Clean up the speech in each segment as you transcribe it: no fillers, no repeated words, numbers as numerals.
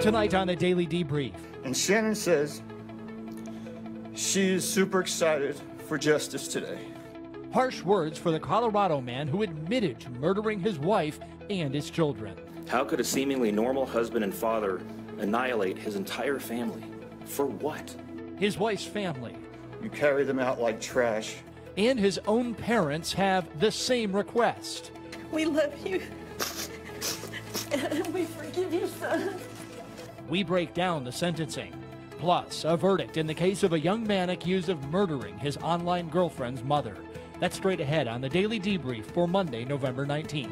Tonight on the Daily Debrief. And Shannon says she is super excited for justice today. Harsh words for the Colorado man who admitted to murdering his wife and his children. How could a seemingly normal husband and father annihilate his entire family? For what? His wife's family You carry them out like trash. and his own parents have the same request. We love you. And we forgive you, son. We break down the sentencing, plus a verdict in the case of a young man accused of murdering his online girlfriend's mother. That's straight ahead on the Daily Debrief for Monday, November 19th.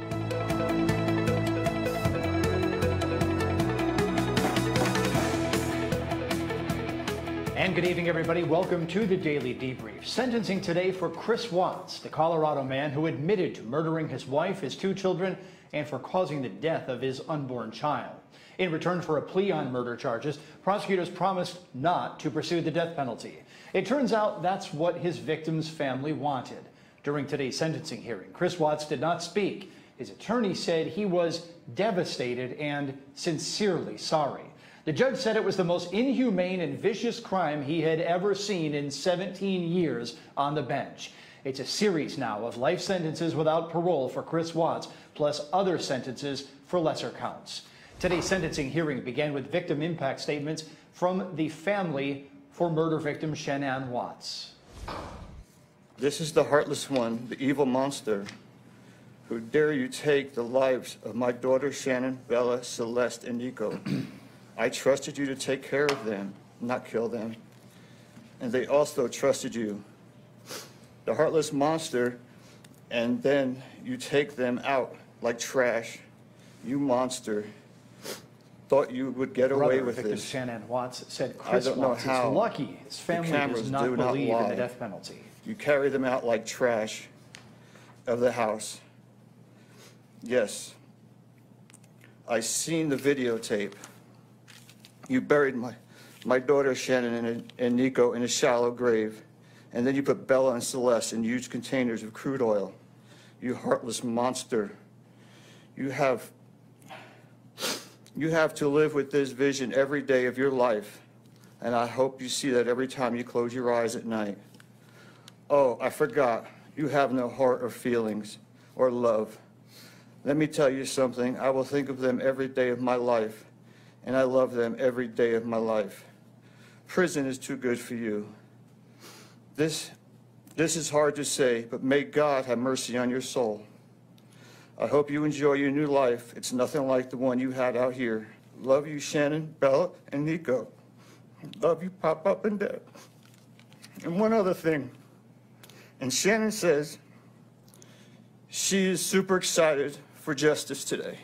And good evening, everybody. Welcome to the Daily Debrief. Sentencing today for Chris Watts, the Colorado man who admitted to murdering his wife, his two children, and for causing the death of his unborn child. In return for a plea on murder charges, prosecutors promised not to pursue the death penalty. It turns out that's what his victim's family wanted. During today's sentencing hearing, Chris Watts did not speak. His attorney said he was devastated and sincerely sorry. The judge said it was the most inhumane and vicious crime he had ever seen in 17 years on the bench. It's a series now of life sentences without parole for Chris Watts, plus other sentences for lesser counts. Today's sentencing hearing began with victim impact statements from the family for murder victim Shannon Watts. This is the heartless one, the evil monster, who dare you take the lives of my daughter Shannon, Bella, Celeste, and Nico. I trusted you to take care of them, not kill them. And they also trusted you. The heartless monster, and then you take them out like trash. You monster. Thought you would get away with victim this. Shannon Watts said Chris I don't know Watts is how. lucky his family cameras does not do not believe in lie. the death penalty. You carry them out like trash of the house. Yes, I seen the videotape. You buried my daughter Shannon and Nico in a shallow grave, and then you put Bella and Celeste in huge containers of crude oil. You heartless monster. You have to live with this vision every day of your life, and I hope you see that every time you close your eyes at night. Oh, I forgot. You have no heart or feelings or love. Let me tell you something. I will think of them every day of my life, and I love them every day of my life. Prison is too good for you. This is hard to say, but may God have mercy on your soul. I hope you enjoy your new life. It's nothing like the one you had out here. Love you, Shannon, Bella, and Nico. Love you, Pop Up and Dad. And one other thing. And Shannon says she is super excited for justice today.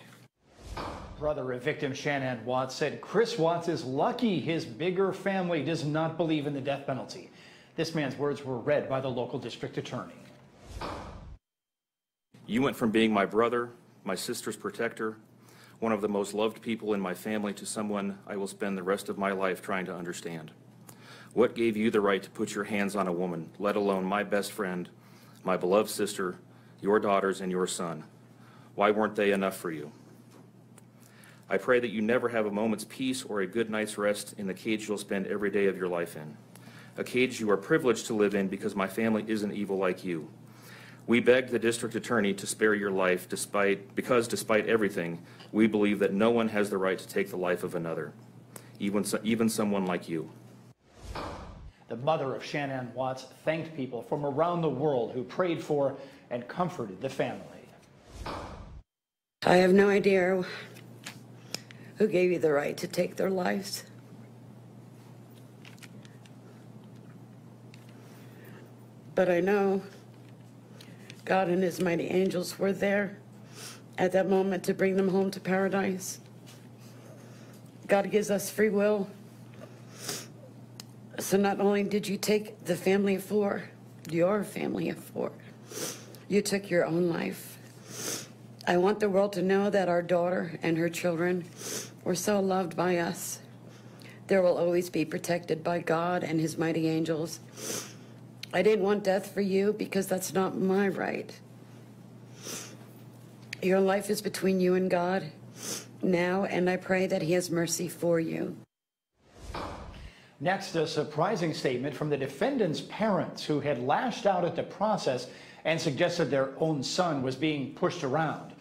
Brother of victim Shannon Watts said Chris Watts is lucky his bigger family does not believe in the death penalty. This man's words were read by the local district attorney. You went from being my brother, my sister's protector, one of the most loved people in my family, to someone I will spend the rest of my life trying to understand. What gave you the right to put your hands on a woman, let alone my best friend, my beloved sister, your daughters, and your son? Why weren't they enough for you? I pray that you never have a moment's peace or a good night's rest in the cage you'll spend every day of your life in. A cage you are privileged to live in because my family isn't evil like you. We begged the district attorney to spare your life because despite everything, we believe that no one has the right to take the life of another, even someone like you. The mother of Shannon Watts thanked people from around the world who prayed for and comforted the family. I have no idea who gave you the right to take their lives. But I know God and his mighty angels were there at that moment to bring them home to paradise. God gives us free will. So not only did you take the family of four, your family of four, you took your own life. I want the world to know that our daughter and her children were so loved by us. They will always be protected by God and his mighty angels. I didn't want death for you because that's not my right. Your life is between you and God. now, and I pray that he has mercy for you. Next, a surprising statement from the defendant's parents, who had lashed out at the process and suggested their own son was being pushed around.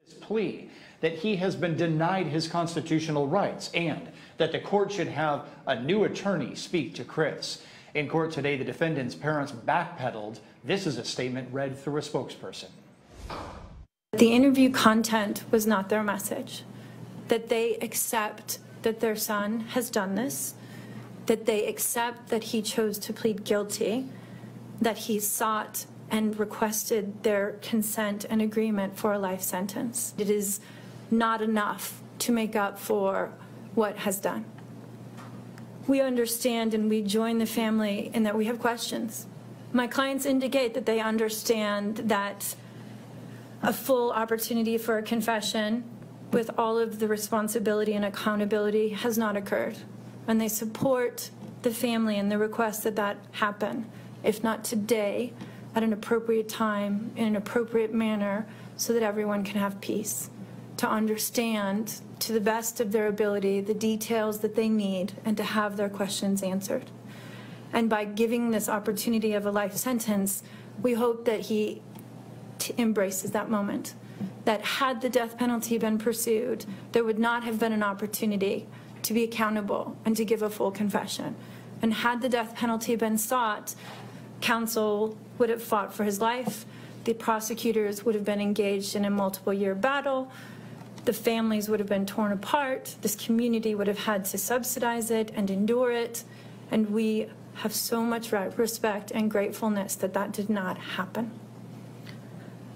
His plea that he has been denied his constitutional rights and that the court should have a new attorney speak to Chris. In court today, the defendant's parents backpedaled. This is a statement read through a spokesperson. The interview content was not their message, that they accept that their son has done this, that they accept that he chose to plead guilty, that he sought and requested their consent and agreement for a life sentence. It is not enough to make up for what has done. We understand and we join the family in that we have questions. My clients indicate that they understand that a full opportunity for a confession with all of the responsibility and accountability has not occurred. And they support the family and the request that that happen, if not today, at an appropriate time, in an appropriate manner, so that everyone can have peace, to understand to the best of their ability the details that they need and to have their questions answered. And by giving this opportunity of a life sentence, we hope that he embraces that moment, that had the death penalty been pursued, there would not have been an opportunity to be accountable and to give a full confession. And had the death penalty been sought, counsel would have fought for his life, the prosecutors would have been engaged in a multiple-year battle, the families would have been torn apart, this community would have had to subsidize it and endure it, and we have so much respect and gratefulness that that did not happen.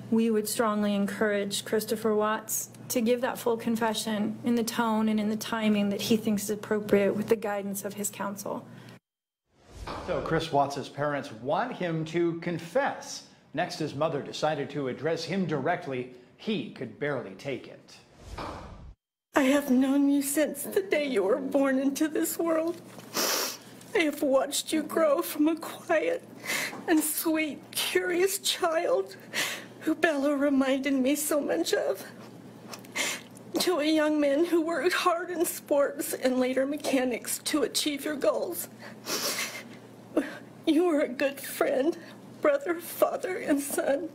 We would strongly encourage Christopher Watts to give that full confession in the tone and in the timing that he thinks is appropriate with the guidance of his counsel. So Chris Watts' parents want him to confess. Next, his mother decided to address him directly. He could barely take it. I have known you since the day you were born into this world. I have watched you grow from a quiet and sweet, curious child who Bella reminded me so much of, to a young man who worked hard in sports and later mechanics to achieve your goals. You are a good friend, brother, father, and son.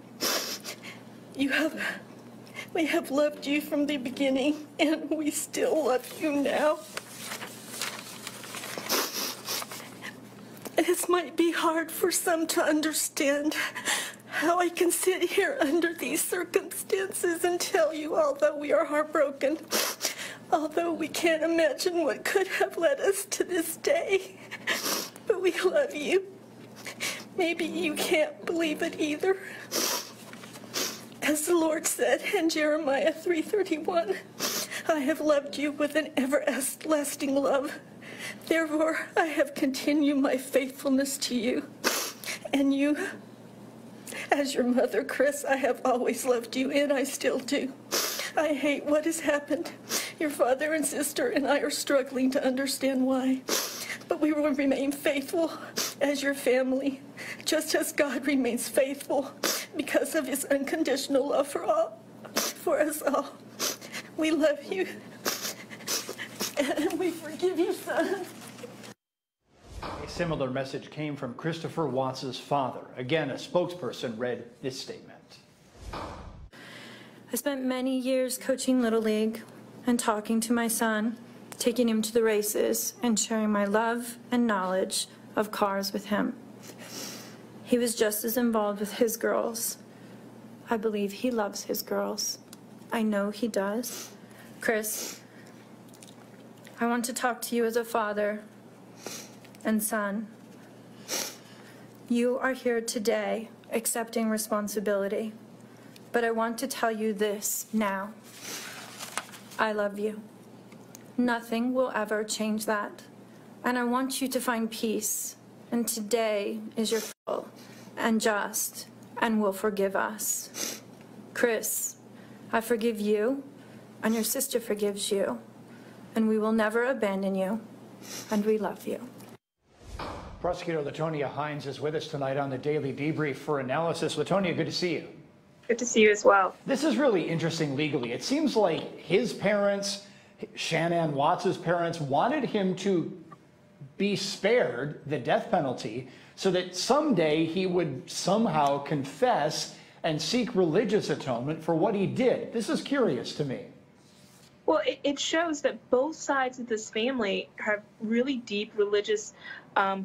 We have loved you from the beginning, and we still love you now. This might be hard for some to understand, how I can sit here under these circumstances and tell you, although we are heartbroken, although we can't imagine what could have led us to this day, but we love you. Maybe you can't believe it either. As the Lord said in Jeremiah 3:31, I have loved you with an everlasting love. Therefore, I have continued my faithfulness to you. And you, as your mother, Chris, I have always loved you, and I still do. I hate what has happened. Your father and sister and I are struggling to understand why. But we will remain faithful as your family, just as God remains faithful because of his unconditional love for us all. We love you, and we forgive you, son. A similar message came from Christopher Watts' father. Again, a spokesperson read this statement. I spent many years coaching Little League and talking to my son, taking him to the races and sharing my love and knowledge of cars with him. He was just as involved with his girls. I believe he loves his girls. I know he does. Chris, I want to talk to you as a father and son. You are here today accepting responsibility, but I want to tell you this now. I love you. Nothing will ever change that. And I want you to find peace. And today is your full and just and will forgive us. Chris, I forgive you, and your sister forgives you, and we will never abandon you, and we love you. Prosecutor Latonia Hines is with us tonight on the Daily Debrief for analysis. Latonia, good to see you. Good to see you as well. This is really interesting legally. It seems like his parents, Shanann Watts' parents, wanted him to be spared the death penalty so that someday he would somehow confess and seek religious atonement for what he did. This is curious to me. Well, it shows that both sides of this family have really deep religious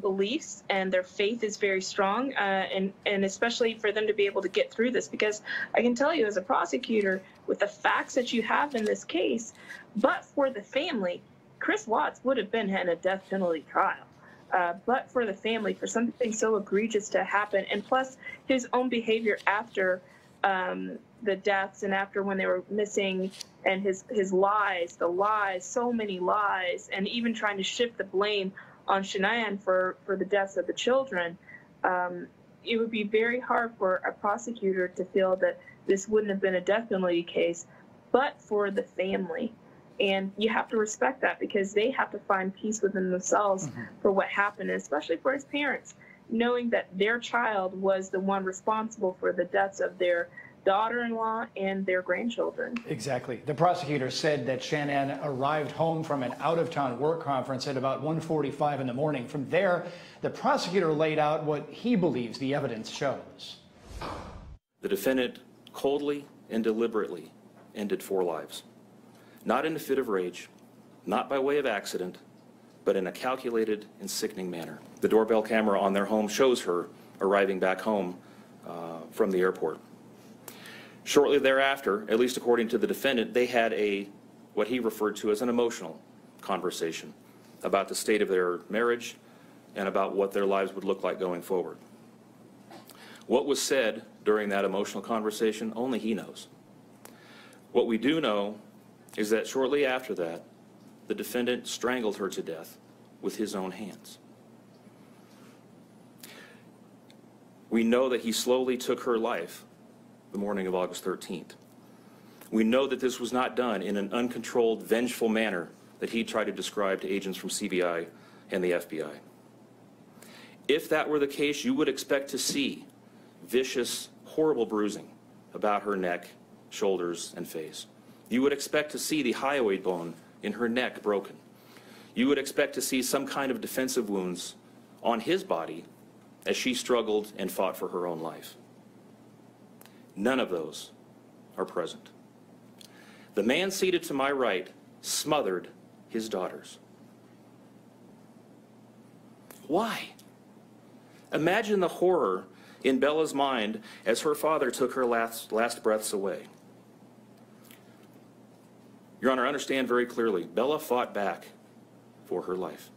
beliefs, and their faith is very strong, and especially for them to be able to get through this, because I can tell you as a prosecutor, with the facts that you have in this case, but for the family, Chris Watts would have been in a death penalty trial. But for the family, for something so egregious to happen, and plus his own behavior after the deaths and after when they were missing, and his lies, so many lies, and even trying to shift the blame on Shanann for the deaths of the children, it would be very hard for a prosecutor to feel that this wouldn't have been a death penalty case, but for the family. And you have to respect that, because they have to find peace within themselves for what happened, and especially for his parents, knowing that their child was the one responsible for the deaths of their daughter-in-law and their grandchildren. Exactly. The prosecutor said that Shanann arrived home from an out-of-town work conference at about 1:45 in the morning. From there, the prosecutor laid out what he believes the evidence shows. The defendant coldly and deliberately ended 4 lives. Not in a fit of rage, not by way of accident, but in a calculated and sickening manner. The doorbell camera on their home shows her arriving back home from the airport. Shortly thereafter, at least according to the defendant, they had what he referred to as an emotional conversation about the state of their marriage and about what their lives would look like going forward. What was said during that emotional conversation, only he knows. What we do know is that shortly after that, the defendant strangled her to death with his own hands. We know that he slowly took her life the morning of August 13th. We know that this was not done in an uncontrolled, vengeful manner that he tried to describe to agents from CBI and the FBI. If that were the case, you would expect to see vicious, horrible bruising about her neck, shoulders, and face. You would expect to see the hyoid bone in her neck broken. You would expect to see some kind of defensive wounds on his body as she struggled and fought for her own life. None of those are present. The man seated to my right smothered his daughters. Why? Imagine the horror in Bella's mind as her father took her last breaths away. Your Honor, understand very clearly, Bella fought back for her life.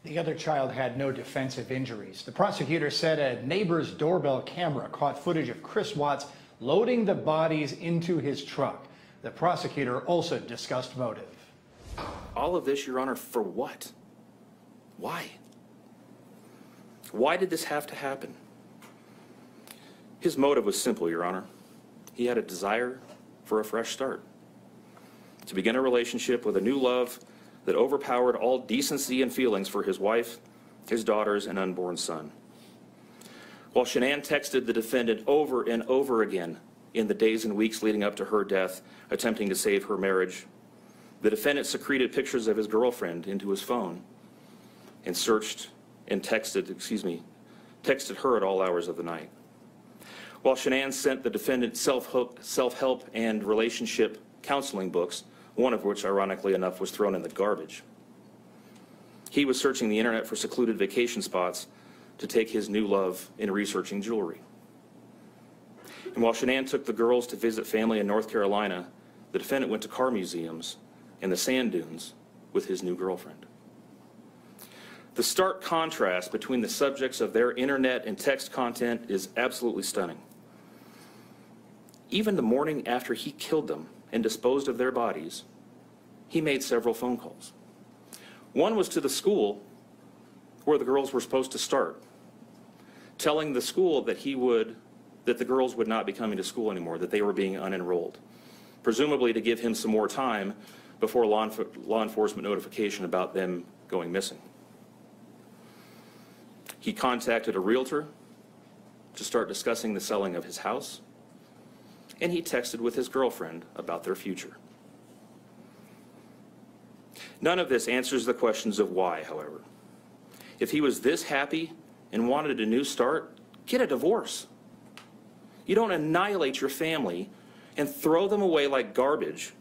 The other child had no defensive injuries. The prosecutor said a neighbor's doorbell camera caught footage of Chris Watts loading the bodies into his truck. The prosecutor also discussed motive. All of this, Your Honor, for what? Why? Why did this have to happen? His motive was simple, Your Honor. He had a desire for a fresh start, to begin a relationship with a new love that overpowered all decency and feelings for his wife, his daughters, and unborn son. While Shanann texted the defendant over and over again in the days and weeks leading up to her death, attempting to save her marriage, the defendant secreted pictures of his girlfriend into his phone and searched and texted her at all hours of the night. While Shanann sent the defendant self-help and relationship counseling books, one of which, ironically enough, was thrown in the garbage, he was searching the internet for secluded vacation spots to take his new love in researching jewelry. And while Shanann took the girls to visit family in North Carolina, the defendant went to car museums and the sand dunes with his new girlfriend. The stark contrast between the subjects of their internet and text content is absolutely stunning. Even the morning after he killed them and disposed of their bodies, he made several phone calls. One was to the school where the girls were supposed to start, telling the school that the girls would not be coming to school anymore, that they were being unenrolled, presumably to give him some more time before law enforcement notification about them going missing. He contacted a realtor to start discussing the selling of his house, and he texted with his girlfriend about their future. None of this answers the questions of why, however. If he was this happy and wanted a new start, get a divorce. You don't annihilate your family and throw them away like garbage.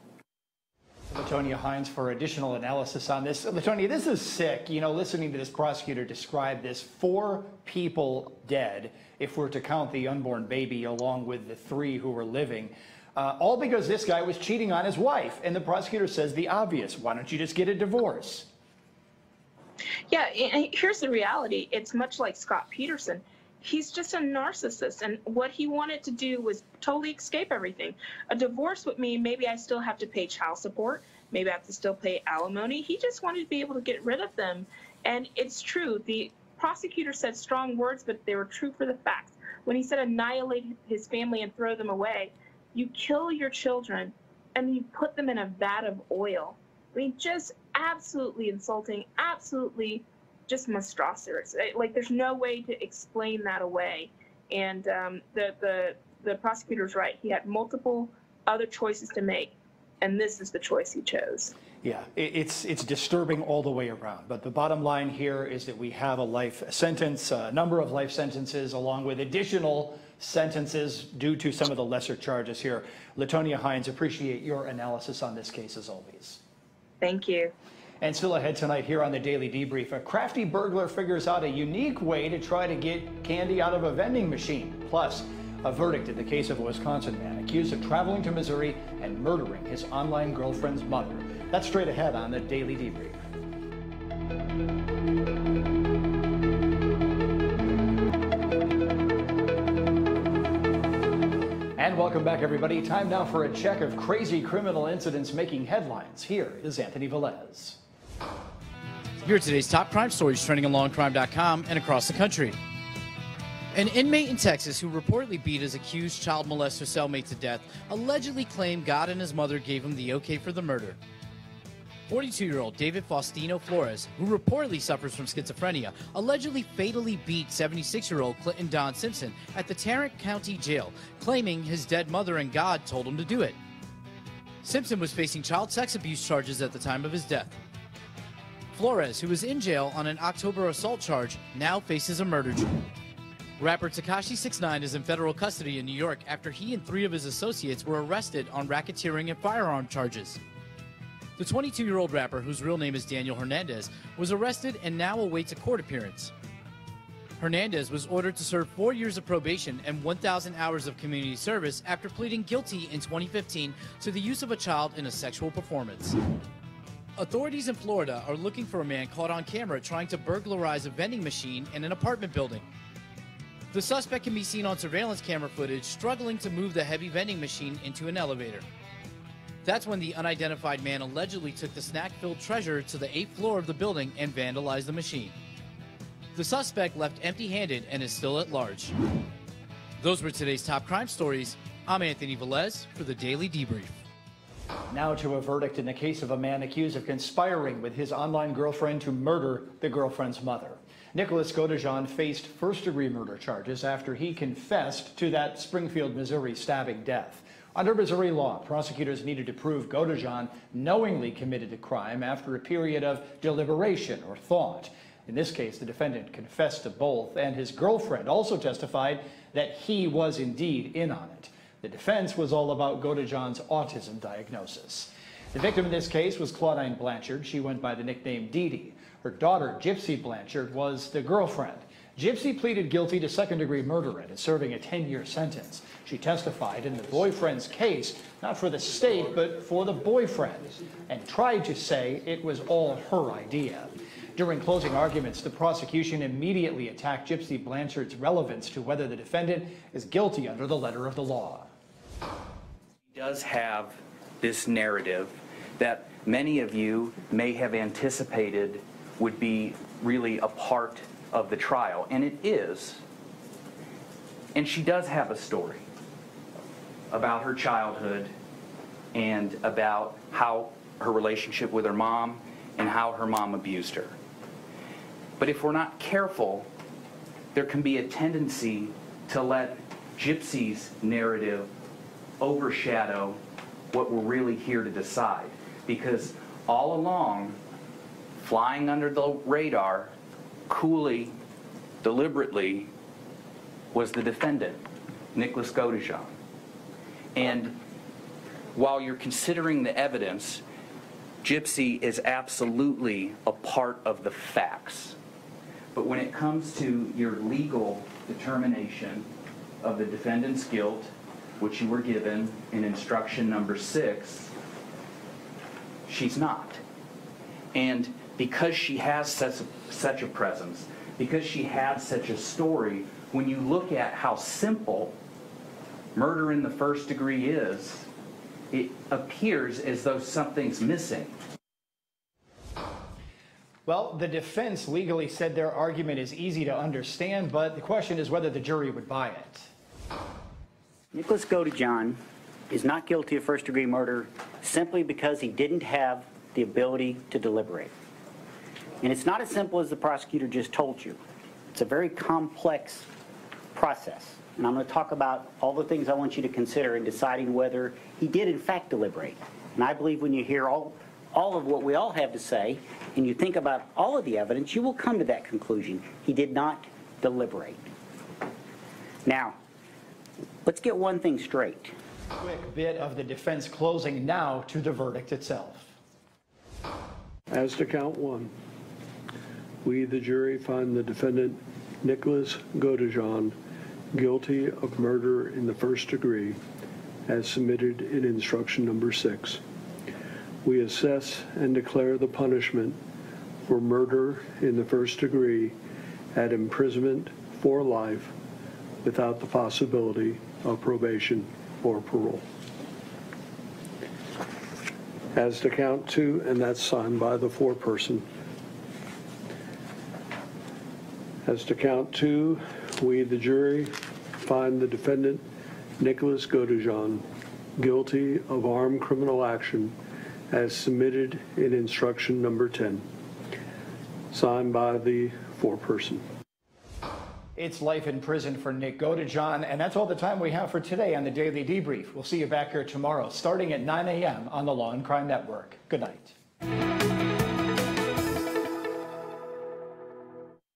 Latonia Hines for additional analysis on this. Latonia, this is sick. You know, listening to this prosecutor describe this, 4 people dead, if we're to count the unborn baby along with the 3 who were living, all because this guy was cheating on his wife. And the prosecutor says the obvious, why don't you just get a divorce? Yeah, and here's the reality. It's much like Scott Peterson. He's just a narcissist, and what he wanted to do was totally escape everything. A divorce would mean maybe I still have to pay child support, maybe I have to still pay alimony. He just wanted to be able to get rid of them. And it's true, the prosecutor said strong words, but they were true for the facts. When he said annihilate his family and throw them away, you kill your children and you put them in a vat of oil. I mean, just absolutely insulting, absolutely just monstrous. Like, there's no way to explain that away. And the prosecutor's right. He had multiple other choices to make, and this is the choice he chose. Yeah, it's disturbing all the way around. But the bottom line here is that we have a life sentence, a number of life sentences, along with additional sentences due to some of the lesser charges here. Latonia Hines, appreciate your analysis on this case as always. Thank you. And still ahead tonight here on the Daily Debrief, a crafty burglar figures out a unique way to try to get candy out of a vending machine. Plus, a verdict in the case of a Wisconsin man accused of traveling to Missouri and murdering his online girlfriend's mother. That's straight ahead on the Daily Debrief. And welcome back, everybody. Time now for a check of crazy criminal incidents making headlines. Here is Anthony Velez. Here are today's top crime stories trending on Law&Crime.com and across the country. An inmate in Texas who reportedly beat his accused child molester cellmate to death allegedly claimed God and his mother gave him the okay for the murder. 42-year-old David Faustino Flores, who reportedly suffers from schizophrenia, allegedly fatally beat 76-year-old Clinton Don Simpson at the Tarrant County Jail, claiming his dead mother and God told him to do it. Simpson was facing child sex abuse charges at the time of his death. Flores, who was in jail on an October assault charge, now faces a murder charge. Rapper Tekashi 6ix9ine is in federal custody in New York after he and 3 of his associates were arrested on racketeering and firearm charges. The 22-year-old rapper, whose real name is Daniel Hernandez, was arrested and now awaits a court appearance. Hernandez was ordered to serve 4 years of probation and 1,000 hours of community service after pleading guilty in 2015 to the use of a child in a sexual performance. Authorities in Florida are looking for a man caught on camera trying to burglarize a vending machine in an apartment building. The suspect can be seen on surveillance camera footage struggling to move the heavy vending machine into an elevator. That's when the unidentified man allegedly took the snack-filled treasure to the 8th floor of the building and vandalized the machine. The suspect left empty-handed and is still at large. Those were today's top crime stories. I'm Anthony Velez for the Daily Debrief. Now to a verdict in the case of a man accused of conspiring with his online girlfriend to murder the girlfriend's mother. Nicholas Godejohn faced first-degree murder charges after he confessed to that Springfield, Missouri stabbing death. Under Missouri law, prosecutors needed to prove Godejohn knowingly committed the crime after a period of deliberation or thought. In this case, the defendant confessed to both, and his girlfriend also testified that he was indeed in on it. The defense was all about Godejohn's autism diagnosis. The victim in this case was Claudine Blanchard. She went by the nickname Dee Dee. Her daughter, Gypsy Blanchard, was the girlfriend. Gypsy pleaded guilty to second-degree murder and is serving a 10-year sentence. She testified in the boyfriend's case, not for the state, but for the boyfriend, and tried to say it was all her idea. During closing arguments, the prosecution immediately attacked Gypsy Blanchard's relevance to whether the defendant is guilty under the letter of the law. He does have this narrative that many of you may have anticipated would be really a part of the trial, and it is. And she does have a story about her childhood and about how her relationship with her mom and how her mom abused her. But if we're not careful, there can be a tendency to let Gypsy's narrative overshadow what we're really here to decide. Because all along, flying under the radar, coolly, deliberately, was the defendant, Nicholas Godejohn. And while you're considering the evidence, Gypsy is absolutely a part of the facts. But when it comes to your legal determination of the defendant's guilt, which you were given in instruction number 6, she's not. And because she has such a presence, because she has such a story, when you look at how simple murder in the first degree is, it appears as though something's missing. Well, the defense legally said their argument is easy to understand, but the question is whether the jury would buy it. Nicholas Godejohn is not guilty of first-degree murder simply because he didn't have the ability to deliberate. And it's not as simple as the prosecutor just told you. It's a very complex process. And I'm going to talk about all the things I want you to consider in deciding whether he did in fact deliberate. And I believe when you hear all of what we all have to say, and you think about all of the evidence, you will come to that conclusion. He did not deliberate. Now, let's get one thing straight. Quick bit of the defense closing now to the verdict itself. As to count 1, we, the jury, find the defendant, Nicholas Godejohn, guilty of murder in the first degree, as submitted in instruction number 6. We assess and declare the punishment for murder in the first degree at imprisonment for life without the possibility of probation or parole. As to count 2, and that's signed by the foreperson. As to count 2, we, the jury, find the defendant, Nicholas Godejohn, guilty of armed criminal action as submitted in instruction number 10, signed by the foreperson. It's life in prison for Nick Godejohn, and that's all the time we have for today on the Daily Debrief. We'll see you back here tomorrow, starting at 9 a.m. on the Law and Crime Network. Good night.